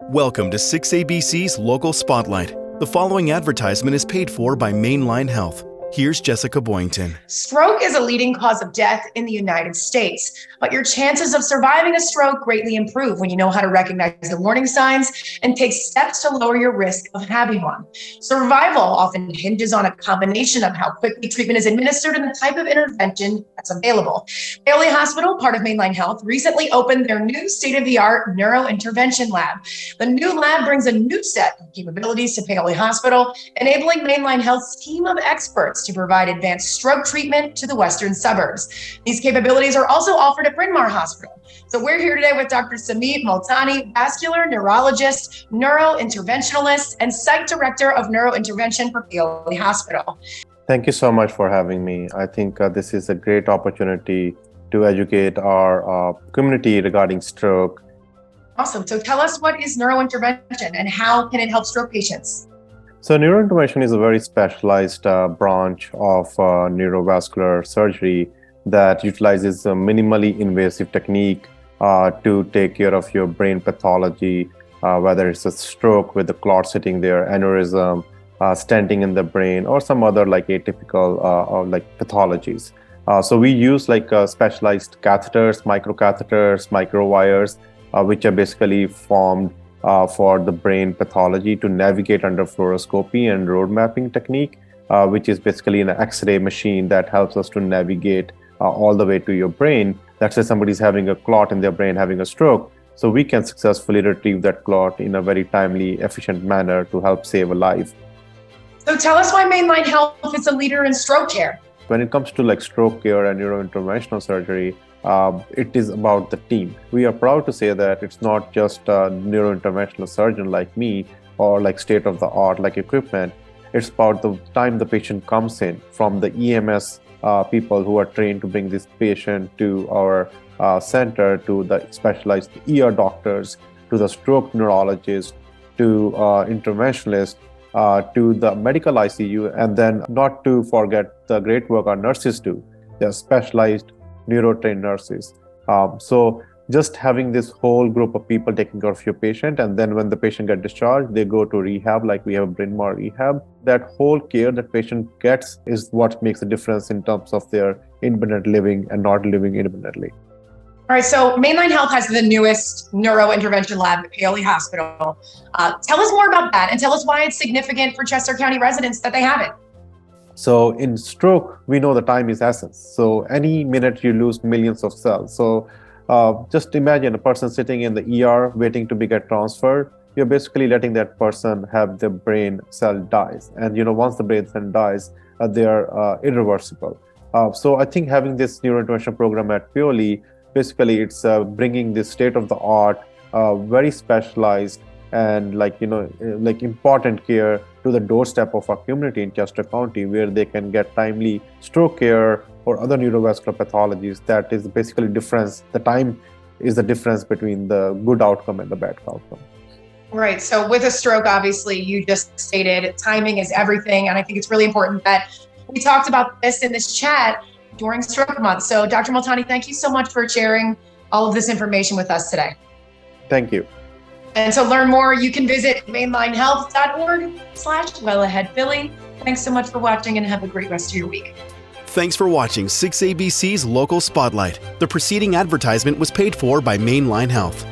Welcome to 6ABC's Local Spotlight. The following advertisement is paid for by Mainline Health. Here's Jessica Boyington. Stroke is a leading cause of death in the United States, but your chances of surviving a stroke greatly improve when you know how to recognize the warning signs and take steps to lower your risk of having one. Survival often hinges on a combination of how quickly treatment is administered and the type of intervention that's available. Paoli Hospital, part of Mainline Health, recently opened their new state-of-the-art neurointervention lab. The new lab brings a new set of capabilities to Paoli Hospital, enabling Mainline Health's team of experts to provide advanced stroke treatment to the western suburbs. These capabilities are also offered at Bryn Mawr Hospital. So we're here today with Dr. Sameet Multani, vascular neurologist, neurointerventionalist, and site director of neurointervention for Paoli Hospital. Thank you so much for having me. I think this is a great opportunity to educate our community regarding stroke. Awesome. So tell us, what is neurointervention and how can it help stroke patients? So neurointervention is a very specialized branch of neurovascular surgery that utilizes a minimally invasive technique to take care of your brain pathology, whether it's a stroke with the clot sitting there, aneurysm, stenting in the brain, or some other like atypical or like pathologies. So we use like specialized catheters, microcatheters, microwires, which are basically formed for the brain pathology to navigate under fluoroscopy and road mapping technique, which is basically an X-ray machine that helps us to navigate all the way to your brain. Let's say somebody's having a clot in their brain, having a stroke. So we can successfully retrieve that clot in a very timely, efficient manner to help save a life. So tell us why Mainline Health is a leader in stroke care. When it comes to like stroke care and neurointerventional surgery, it is about the team. We are proud to say that it's not just a neurointerventional surgeon like me or like state-of-the-art like equipment. It's about the time the patient comes in, from the EMS people who are trained to bring this patient to our center, to the specialized ER doctors, to the stroke neurologist, to interventionalists, to the medical ICU, and then not to forget the great work our nurses do. They're specialized neurotrained nurses. So just having this whole group of people taking care of your patient, and then when the patient gets discharged, they go to rehab, like we have Bryn Mawr Rehab. That whole care that patient gets is what makes a difference in terms of their independent living and not living independently. All right, so Mainline Health has the newest neurointervention lab at Paoli Hospital. Tell us more about that and tell us why it's significant for Chester County residents that they have it. So in stroke, we know the time is essence. So any minute you lose millions of cells. So just imagine a person sitting in the ER waiting to get transferred. You're basically letting that person have their brain cell dies. And once the brain cell dies, they are irreversible. So I think having this neurointervention program at Paoli, basically it's bringing this state-of-the-art, very specialized and like important care to the doorstep of our community in Chester County, where they can get timely stroke care or other neurovascular pathologies. That is basically difference. The time is the difference between the good outcome and the bad outcome. Right. So with a stroke, obviously, you just stated timing is everything. And I think it's really important that we talked about this in this chat during Stroke Month. So Dr. Multani, thank you so much for sharing all of this information with us today. Thank you. And to learn more, you can visit mainlinehealth.org/wellaheadphilly. Thanks so much for watching and have a great rest of your week. Thanks for watching 6ABC's Local Spotlight. The preceding advertisement was paid for by Mainline Health.